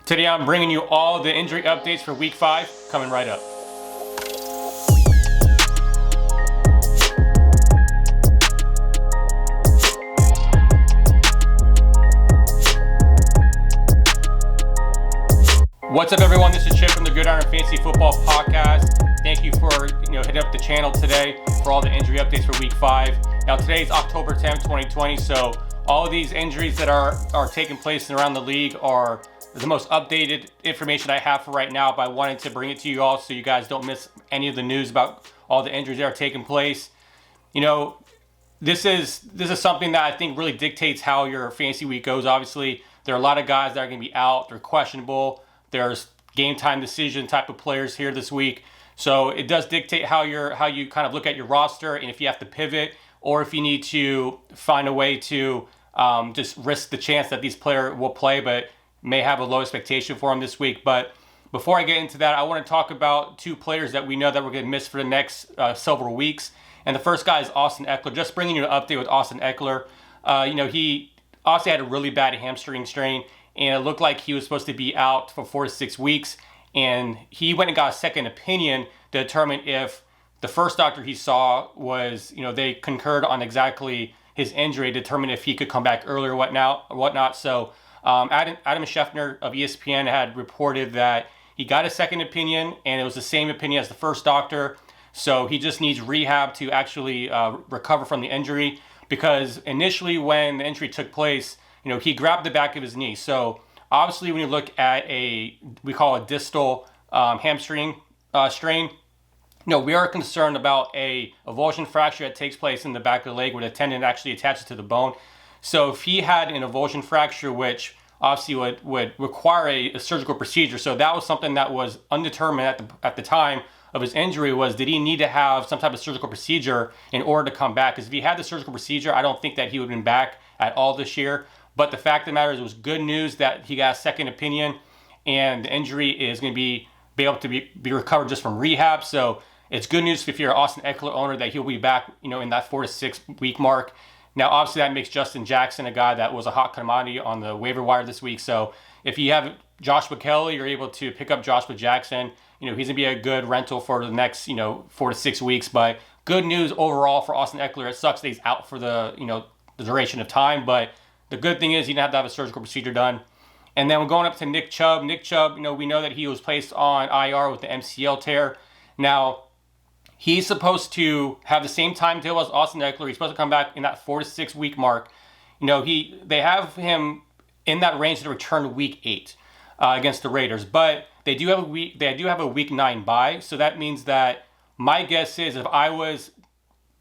Today I'm bringing you all the injury updates for week 5, coming right up. What's up, everyone? This is Chip from the Gridiron Fantasy Football Podcast. Thank you for hitting up the channel today for all the injury updates for week 5. Now today is October 10th, 2020, so all of these injuries that are taking place around the league are the most updated information I have for right now, but I wanted to bring it to you all so you guys don't miss any of the news about all the injuries that are taking place. This is something that I think really dictates how your fantasy week goes. Obviously, there are a lot of guys that are going to be out. They're questionable. There's game time decision type of players here this week. So it does dictate how you kind of look at your roster, and if you have to pivot or if you need to find a way to just risk the chance that these players will play, but may have a low expectation for them this week. But before I get into that, I want to talk about two players that we know that we're going to miss for the next several weeks. And the first guy is Austin Ekeler. Just bringing you an update with Austin Ekeler. He also had a really bad hamstring strain, and it looked like he was supposed to be out for 4 to 6 weeks. And he went and got a second opinion to determine if the first doctor he saw was, they concurred on exactly his injury, determine if he could come back earlier or whatnot. So Adam Schefter of ESPN had reported that he got a second opinion, and it was the same opinion as the first doctor. So he just needs rehab to actually recover from the injury, because initially when the injury took place, he grabbed the back of his knee. So obviously when you look at we call a distal hamstring strain, we are concerned about a avulsion fracture that takes place in the back of the leg where the tendon actually attaches to the bone. So if he had an avulsion fracture, which obviously would require a surgical procedure, so that was something that was undetermined at the time of his injury, was did he need to have some type of surgical procedure in order to come back? Because if he had the surgical procedure, I don't think that he would have been back at all this year. But the fact of the matter is, it was good news that he got a second opinion, and the injury is going to be able to be recovered just from rehab. So it's good news if you're an Austin Ekeler owner that he'll be back, in that 4 to 6 week mark. Now, obviously, that makes Justin Jackson a guy that was a hot commodity on the waiver wire this week. So if you have Joshua Kelly, you're able to pick up Joshua Jackson. He's going to be a good rental for the next, 4 to 6 weeks. But good news overall for Austin Ekeler. It sucks that he's out for the duration of time. But the good thing is he didn't have to have a surgical procedure done. And then we're going up to Nick Chubb. Nick Chubb, we know that he was placed on IR with the MCL tear. Now, he's supposed to have the same timetable as Austin Ekeler. He's supposed to come back in that 4 to 6 week mark. They have him in that range to return week 8 against the Raiders, but they do have a week 9 bye. So that means that my guess is, if I was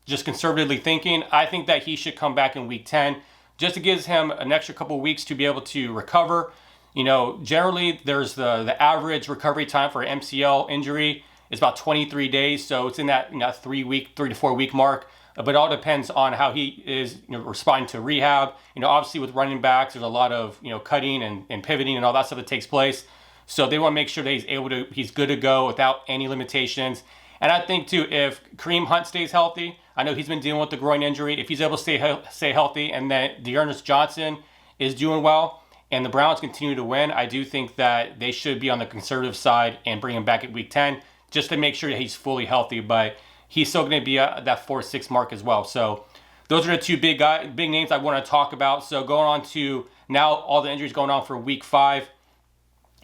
just conservatively thinking, I think that he should come back in week 10, just to give him an extra couple weeks to be able to recover. Generally there's the average recovery time for an MCL injury is about 23 days. So it's in that 3 to 4 week mark. But it all depends on how he is responding to rehab. Obviously with running backs, there's a lot of cutting and pivoting and all that stuff that takes place. So they want to make sure that he's good to go without any limitations. And I think too, if Kareem Hunt stays healthy, I know he's been dealing with the groin injury. If he's able to stay healthy, and then Dearness Johnson is doing well, and the Browns continue to win, I do think that they should be on the conservative side and bring him back at week 10 just to make sure that he's fully healthy. But he's still going to be at that 4 to 6 mark as well. So those are the two big names I want to talk about. So going on to now all the injuries going on for week 5.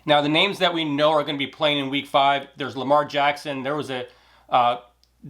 Now the names that we know are going to be playing in week 5, there's Lamar Jackson. There was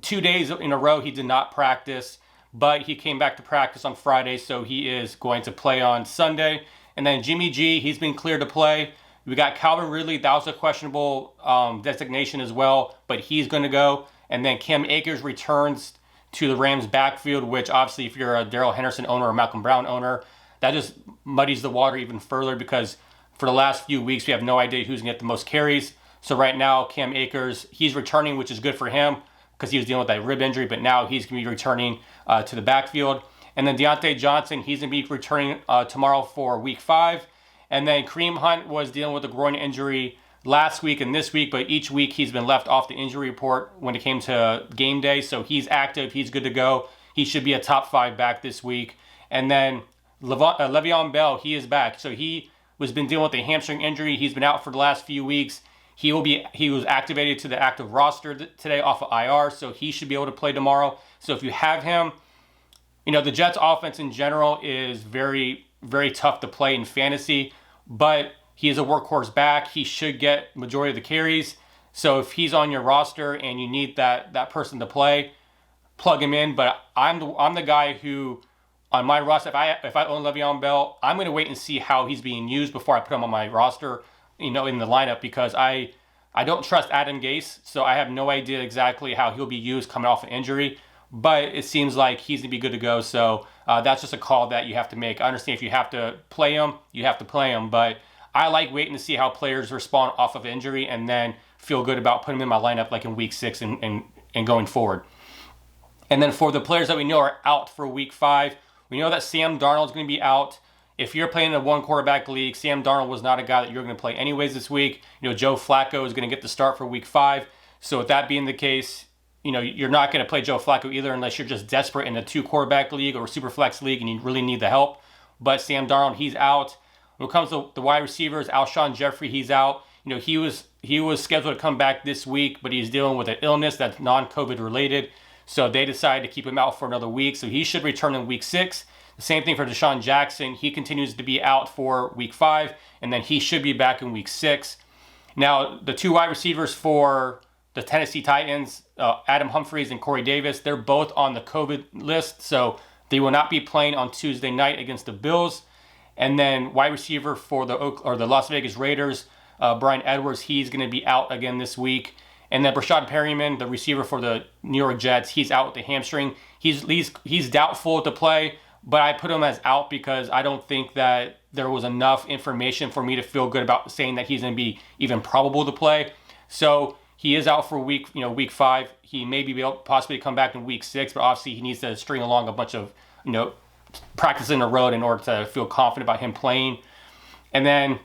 2 days in a row he did not practice, but he came back to practice on Friday, so he is going to play on Sunday. And then Jimmy G, he's been cleared to play. We got Calvin Ridley, that was a questionable designation as well, but he's going to go. And then Cam Akers returns to the Rams backfield, which obviously if you're a Darrell Henderson owner or Malcolm Brown owner, that just muddies the water even further, because for the last few weeks we have no idea who's going to get the most carries. So right now Cam Akers, he's returning, which is good for him because he was dealing with that rib injury, but now he's going to be returning to the backfield. And then Deontay Johnson, he's going to be returning tomorrow for week 5. And then Kareem Hunt was dealing with a groin injury last week and this week, but each week he's been left off the injury report when it came to game day. So he's active, he's good to go. He should be a top 5 back this week. And then Le'Veon Bell, he is back. So he who's been dealing with a hamstring injury. He's been out for the last few weeks. He was activated to the active roster today off of IR, so he should be able to play tomorrow. So if you have him, the Jets offense in general is very, very tough to play in fantasy, but he is a workhorse back. He should get majority of the carries. So if he's on your roster and you need that person to play, plug him in. But I'm the guy who, on my roster, if I own Le'Veon Bell, I'm going to wait and see how he's being used before I put him on my roster, in the lineup, because I don't trust Adam Gase, so I have no idea exactly how he'll be used coming off an injury. But it seems like he's going to be good to go. So that's just a call that you have to make. I understand if you have to play him, you have to play him. But I like waiting to see how players respond off of injury and then feel good about putting them in my lineup like in week 6 and going forward. And then for the players that we know are out for week 5, we know that Sam Darnold's going to be out. If you're playing in a one quarterback league, Sam Darnold was not a guy that you're going to play anyways this week. Joe Flacco is going to get the start for week 5. So with that being the case, you're not going to play Joe Flacco either unless you're just desperate in a 2-quarterback league or a super flex league and you really need the help. But Sam Darnold, he's out. When it comes to the wide receivers, Alshon Jeffrey, he's out. He was scheduled to come back this week, but he's dealing with an illness that's non-COVID related. So they decided to keep him out for another week. So he should return in week 6. The same thing for Deshaun Jackson. He continues to be out for week 5, and then he should be back in week 6. Now, the 2 wide receivers for the Tennessee Titans, Adam Humphries and Corey Davis, they're both on the COVID list, so they will not be playing on Tuesday night against the Bills. And then wide receiver for the Las Vegas Raiders, Bryan Edwards, he's going to be out again this week. And then Brashad Perryman, the receiver for the New York Jets, he's out with the hamstring. He's doubtful to play, but I put him as out because I don't think that there was enough information for me to feel good about saying that he's going to be even probable to play. So he is out for week 5. He may be able possibly come back in week 6, but obviously he needs to string along a bunch of, practice in the road in order to feel confident about him playing. And then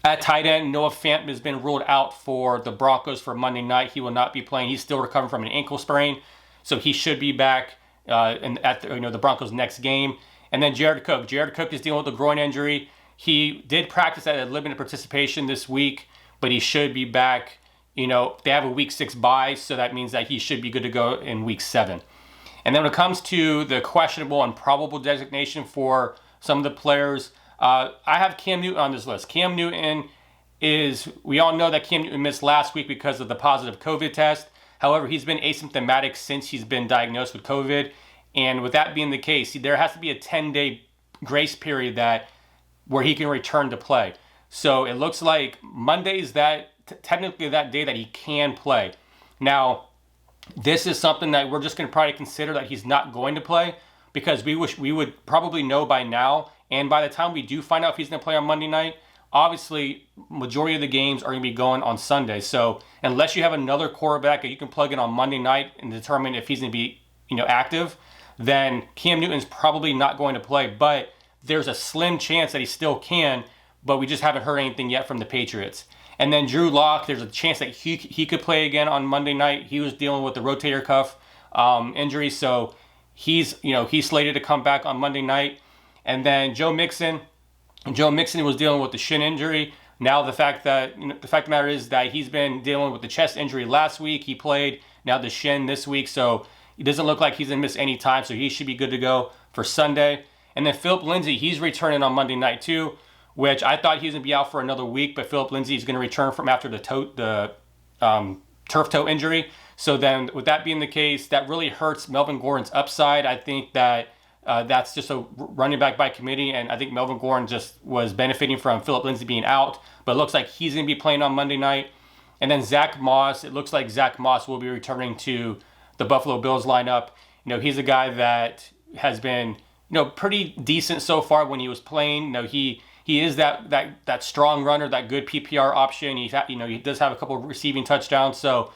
at tight end, Noah Fant has been ruled out for the Broncos for Monday night. He will not be playing. He's still recovering from an ankle sprain, so he should be back at the Broncos' next game. And then Jared Cook. Jared Cook is dealing with a groin injury. He did practice at a limited participation this week, but he should be back. They have a week 6 bye, so that means that he should be good to go in week 7. And then when it comes to the questionable and probable designation for some of the players, I have Cam Newton on this list. Cam Newton we all know that Cam Newton missed last week because of the positive COVID test. However, he's been asymptomatic since he's been diagnosed with COVID. And with that being the case, there has to be a 10-day grace period where he can return to play. So it looks like Monday is technically that day that he can play. Now, this is something that we're just going to probably consider that he's not going to play because we would probably know by now. And by the time we do find out if he's going to play on Monday night, obviously, majority of the games are going to be going on Sunday. So unless you have another quarterback that you can plug in on Monday night and determine if he's going to be active, then Cam Newton's probably not going to play. But there's a slim chance that he still can, but we just haven't heard anything yet from the Patriots. And then Drew Lock, there's a chance that he could play again on Monday night. He was dealing with the rotator cuff injury, so he's slated to come back on Monday night. And then Joe Mixon was dealing with the shin injury. Now the fact of the matter is that he's been dealing with the chest injury last week. He played, now the shin this week, so it doesn't look like he's going to miss any time, so he should be good to go for Sunday. And then Philip Lindsay, he's returning on Monday night too, which I thought he was going to be out for another week, but Philip Lindsay is going to return from after the turf toe injury. So then with that being the case, that really hurts Melvin Gordon's upside. I think that that's just a running back by committee, and I think Melvin Gordon just was benefiting from Philip Lindsay being out, but it looks like he's going to be playing on Monday night. And then Zach Moss, it looks like Zach Moss will be returning to the Buffalo Bills lineup. He's a guy that has been pretty decent so far when he was playing. He is that strong runner, that good PPR option. He does have a couple of receiving touchdowns. So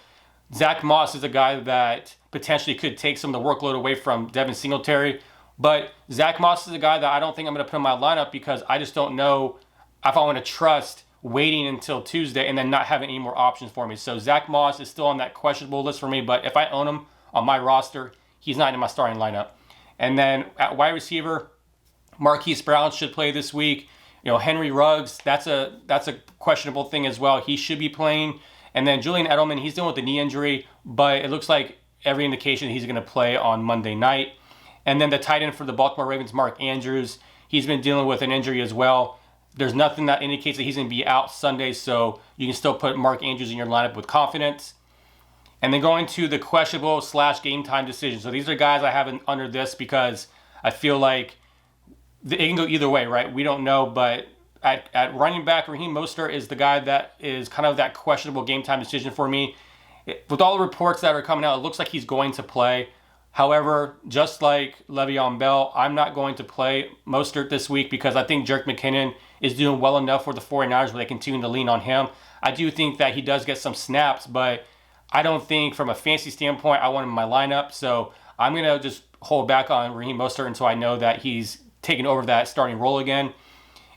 Zach Moss is a guy that potentially could take some of the workload away from Devin Singletary. But Zach Moss is a guy that I don't think I'm going to put in my lineup because I just don't know if I want to trust waiting until Tuesday and then not having any more options for me. So Zach Moss is still on that questionable list for me, but if I own him on my roster, he's not in my starting lineup. And then at wide receiver, Marquise Brown should play this week. Henry Ruggs, that's a questionable thing as well. He should be playing. And then Julian Edelman, he's dealing with a knee injury, but it looks like every indication he's going to play on Monday night. And then the tight end for the Baltimore Ravens, Mark Andrews, he's been dealing with an injury as well. There's nothing that indicates that he's going to be out Sunday, so you can still put Mark Andrews in your lineup with confidence. And then going to the questionable / game time decisions. So these are guys I have under this because I feel like it can go either way, right? We don't know, but at running back, Raheem Mostert is the guy that is kind of that questionable game time decision for me. With all the reports that are coming out, it looks like he's going to play. However, just like Le'Veon Bell, I'm not going to play Mostert this week because I think Jerick McKinnon is doing well enough for the 49ers where they continue to lean on him. I do think that he does get some snaps, but I don't think from a fantasy standpoint I want him in my lineup. So I'm going to just hold back on Raheem Mostert until I know that he's taking over that starting role again.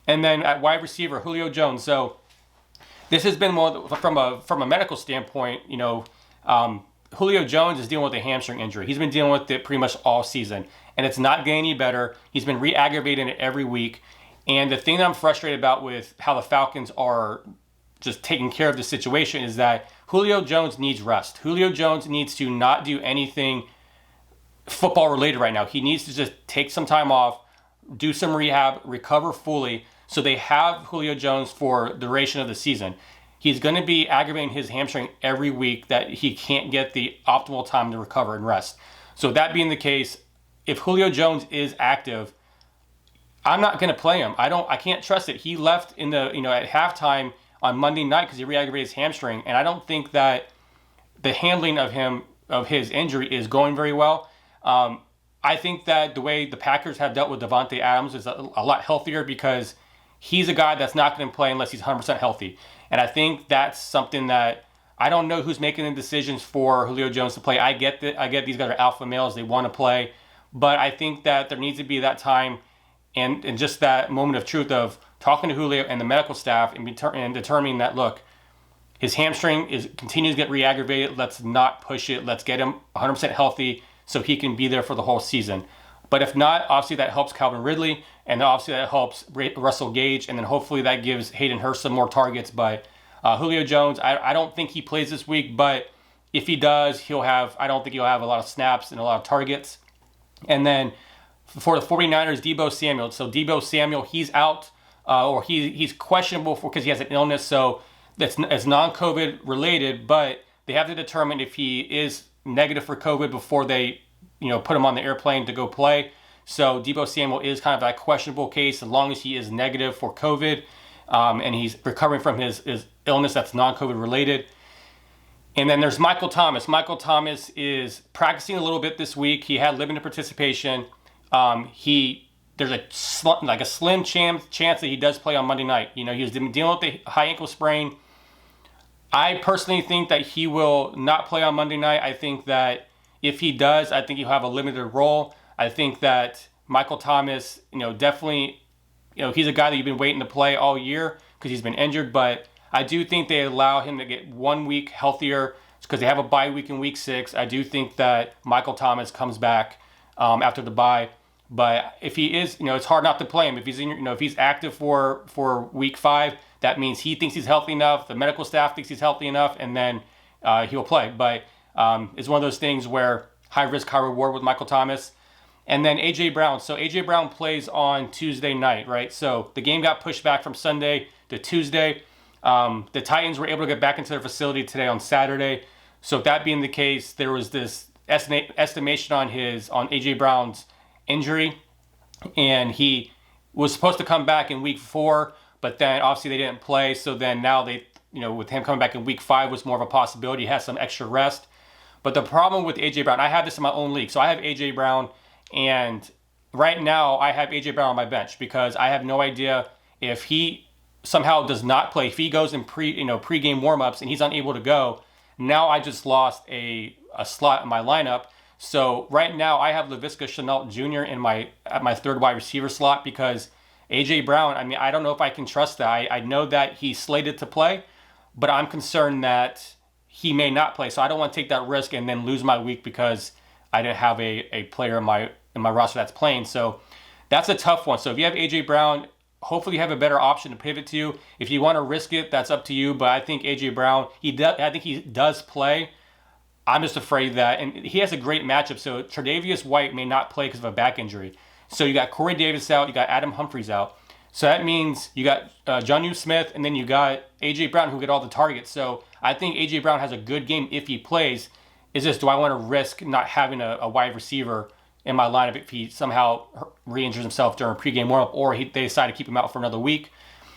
And then at wide receiver, Julio Jones. So this has been more from a medical standpoint, Julio Jones is dealing with a hamstring injury. He's been dealing with it pretty much all season, and it's not getting any better. He's been re-aggravating it every week. And the thing that I'm frustrated about with how the Falcons are just taking care of the situation is that Julio Jones needs rest. Julio Jones needs to not do anything football related right now. He needs to just take some time off, do some rehab, recover fully, so they have Julio Jones for the duration of the season. He's going to be aggravating his hamstring every week that he can't get the optimal time to recover and rest. So that being the case, if Julio Jones is active, I'm not going to play him. I can't trust it. He left in the at halftime on Monday night because he re-aggravated his hamstring, and I don't think that the handling of his injury is going very well. I think that the way the Packers have dealt with Devontae Adams is a lot healthier because he's a guy that's not going to play unless he's 100% healthy. And I think that's something that I don't know who's making the decisions for Julio Jones to play. I get these guys are alpha males. They want to play. But I think that there needs to be that time and just that moment of truth of talking to Julio and the medical staff and determining that, look, his hamstring continues to get re-aggravated. Let's not push it. Let's get him 100% healthy so he can be there for the whole season. But if not, obviously that helps Calvin Ridley, and obviously that helps Russell Gage, and then hopefully that gives Hayden Hurst some more targets. But Julio Jones, I don't think he plays this week, but if he does, I don't think he'll have a lot of snaps and a lot of targets. And then for the 49ers, Deebo Samuel. So Deebo Samuel, he's out, or he's questionable because he has an illness, so it's non-COVID related, but they have to determine if he is negative for COVID before they put him on the airplane to go play. So Deebo Samuel is kind of that questionable case as long as he is negative for COVID and he's recovering from his illness that's non-COVID related. And then there's Michael Thomas. Michael Thomas is practicing a little bit this week. He had limited participation. There's a slim chance that he does play on Monday night. He was dealing with the high ankle sprain. I personally think that he will not play on Monday night. I think that if he does, I think he'll have a limited role. I think that Michael Thomas, definitely, he's a guy that you've been waiting to play all year because he's been injured. But I do think they allow him to get 1 week healthier because they have a bye week in week 6. I do think that Michael Thomas comes back after the bye. But if he is, it's hard not to play him. If he's if he's active for week 5, that means he thinks he's healthy enough. The medical staff thinks he's healthy enough, and then he'll play. But it's one of those things where high risk, high reward with Michael Thomas. And then A.J. Brown. So A.J. Brown plays on Tuesday night, right? So the game got pushed back from Sunday to Tuesday. The Titans were able to get back into their facility today on Saturday. So that being the case, there was this estimation on A.J. Brown's injury. And he was supposed to come back in week 4, but then obviously they didn't play. So then now with him coming back in week 5 was more of a possibility. He has some extra rest. But the problem with A.J. Brown, I have this in my own league. So I have A.J. Brown, and right now I have A.J. Brown on my bench because I have no idea if he somehow does not play. If he goes in pre-game warm-ups and he's unable to go, now I just lost a slot in my lineup. So right now I have Laviska Shenault Jr. at my third wide receiver slot because A.J. Brown, I don't know if I can trust that. I know that he's slated to play, but I'm concerned that he may not play. So I don't want to take that risk and then lose my week because I didn't have a player in my roster that's playing. So that's a tough one. So if you have A.J. Brown, hopefully you have a better option to pivot to. If you want to risk it, that's up to you. But I think A.J. Brown, I think he does play. I'm just afraid that, and he has a great matchup. So Tre'Davious White may not play because of a back injury. So you got Corey Davis out, you got Adam Humphries out. So that means you got Jonnu Smith, and then you got A.J. Brown who get all the targets. So I think A.J. Brown has a good game if he plays. Is just, do I want to risk not having a wide receiver in my lineup if he somehow re-injures himself during pregame warmup, or they decide to keep him out for another week?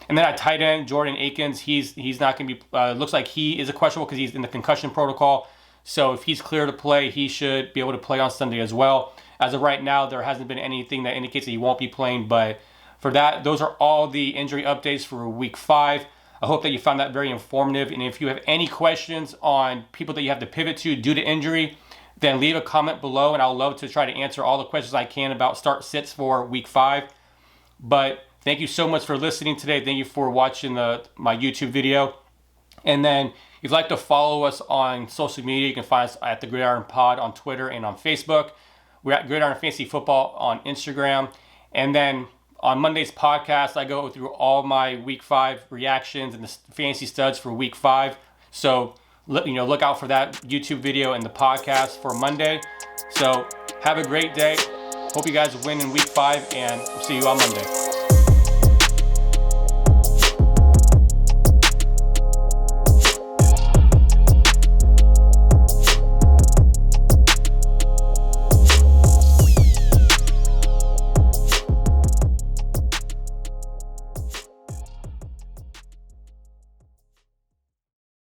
And then at tight end, Jordan Akins, he's not going to be, looks like he is a questionable because he's in the concussion protocol. So if he's clear to play, he should be able to play on Sunday as well. As of right now, there hasn't been anything that indicates that he won't be playing, but for that, those are all the injury updates for week 5. I hope that you found that very informative. And if you have any questions on people that you have to pivot to due to injury, then leave a comment below, and I'll love to try to answer all the questions I can about start sits for week 5. But thank you so much for listening today. Thank you for watching my YouTube video. And then if you'd like to follow us on social media, you can find us at the Gridiron Pod on Twitter and on Facebook. We're at Gridiron Fantasy Football on Instagram. And then on Monday's podcast, I go through all my week 5 reactions and the fantasy studs for week 5. So look out for that YouTube video and the podcast for Monday. So have a great day. Hope you guys win in week 5, and we'll see you on Monday.